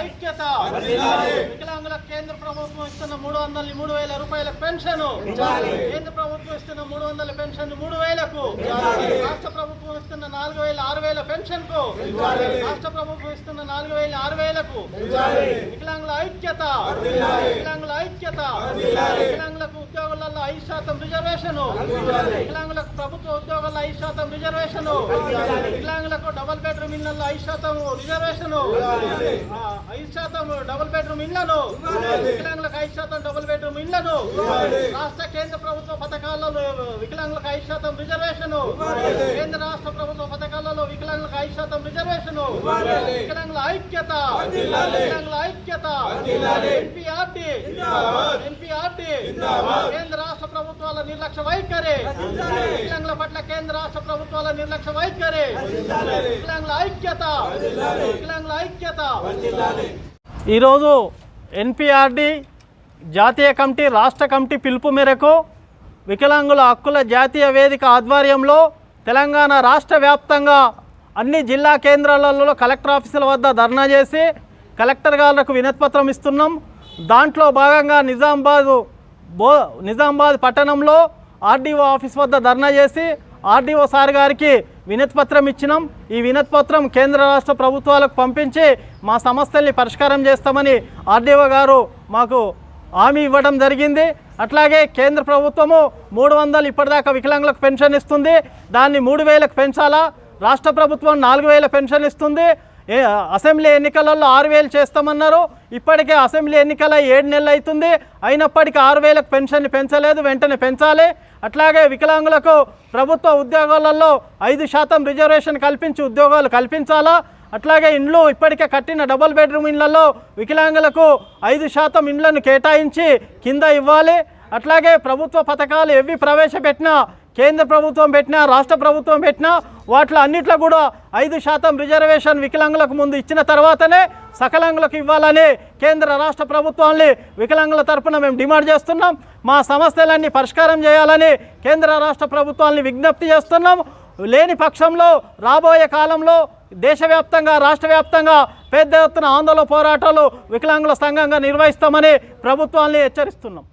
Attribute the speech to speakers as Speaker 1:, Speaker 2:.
Speaker 1: ఐక్యత వికలాంగుల కేంద్ర ప్రభుత్వం ఇస్తున్న 3,000 రూపాయల పెన్షన్ కేంద్ర ప్రభుత్వం ఇస్తున్న 300 పెన్షన్ 3,000కు రాష్ట్ర ప్రభుత్వం ఇస్తున్న 4,000 6,000 పెన్షన్ కు రాష్ట్ర ప్రభుత్వం ఇస్తున్న 4,000 6,000కు వికలాంగుల ఐక్యత వికలాంగులకు ఉద్యోగాలలో 5% రిజర్వేషన్ వికలాంగులకు ప్రభుత్వ ఉద్యోగాల్లో 5% రిజర్వేషన్ వికలాంగులకు డబుల్ బెడ్రూమ్ ఇళ్లలో 5% రిజర్వేషన్ 5% డబుల్ బెడ్రూమ్ ఇళ్లను వికలాంగులకు 5% డబుల్ బెడ్రూమ్ ఇళ్లను రాష్ట్ర కేంద్ర ప్రభుత్వ పథకాలలో వికలాంగులకు 5% రిజర్వేషన్ కేంద్ర రాష్ట్ర ప్రభుత్వ పథకాలలో వికలాంగులకు 5% రిజర్వేషన్ వికలాంగుల ఐక్యత ఎన్పీఆర్టీ కేంద్ర రాష్ట్ర ప్రభుత్వాల నిర్లక్ష్య వైఖరి వికలాంగుల పట్ల కేంద్ర రాష్ట్ర ప్రభుత్వాల నిర్లక్ష్య వైఖరి వికలాంగుల ఐక్యత ఈరోజు ఎన్పీఆర్డి జాతీయ కమిటీ రాష్ట్ర కమిటీ పిలుపు మేరకు వికలాంగుల హక్కుల జాతీయ వేదిక ఆధ్వర్యంలో తెలంగాణ రాష్ట్ర వ్యాప్తంగా అన్ని జిల్లా కేంద్రాలలో కలెక్టర్ ఆఫీసుల వద్ద ధర్నా చేసి కలెక్టర్ గారికి వినతిపత్రం ఇస్తున్నాం. దాంట్లో భాగంగా నిజామాబాద్ పట్టణంలో ఆర్డీఓ ఆఫీస్ వద్ద ధర్నా చేసి ఆర్డీఓ సార్ గారికి వినతిపత్రం ఇచ్చినాం. ఈ వినతిపత్రం కేంద్ర రాష్ట్ర ప్రభుత్వాలకు పంపించి మా సమస్యల్ని పరిష్కారం చేస్తామని ఆర్డీఓ గారు మాకు హామీ ఇవ్వడం జరిగింది. అట్లాగే కేంద్ర ప్రభుత్వము 300 ఇప్పటిదాకా వికలాంగులకు పెన్షన్ ఇస్తుంది, దాన్ని 3,000కు పెంచాలా. రాష్ట్ర ప్రభుత్వం 4,000 పెన్షన్ ఇస్తుంది. అసెంబ్లీ ఎన్నికలలో 6,000 చేస్తామన్నారు. ఇప్పటికే అసెంబ్లీ ఎన్నికల 7 నెలలు అవుతుంది, అయినప్పటికీ 6,000కు పెన్షన్ పెంచలేదు, వెంటనే పెంచాలి. అట్లాగే వికలాంగులకు ప్రభుత్వ ఉద్యోగాలలో 5% రిజర్వేషన్ కల్పించి ఉద్యోగాలు కల్పించాలా. అట్లాగే ఇండ్లు ఇప్పటికే కట్టిన డబుల్ బెడ్రూమ్ ఇళ్లలో వికలాంగులకు 5% ఇండ్లను కేటాయించి కింద ఇవ్వాలి. అట్లాగే ప్రభుత్వ పథకాలు ఎవి ప్రవేశపెట్టినా, కేంద్ర ప్రభుత్వం పెట్టినా రాష్ట్ర ప్రభుత్వం పెట్టినా వాటిలో అన్నిట్లో కూడా 5% రిజర్వేషన్ వికలాంగులకు ముందు ఇచ్చిన తర్వాతనే సకలాంగులకు ఇవ్వాలని కేంద్ర రాష్ట్ర ప్రభుత్వాన్ని వికలాంగుల తరఫున మేము డిమాండ్ చేస్తున్నాం. మా సమస్యలన్నీ పరిష్కారం చేయాలని కేంద్ర రాష్ట్ర ప్రభుత్వాన్ని విజ్ఞప్తి చేస్తున్నాం. లేని పక్షంలో రాబోయే కాలంలో దేశవ్యాప్తంగా రాష్ట్ర వ్యాప్తంగా పెద్ద ఎత్తున ఆందోళన పోరాటాలు వికలాంగుల సంఘంగా నిర్వహిస్తామని ప్రభుత్వాన్ని హెచ్చరిస్తున్నాం.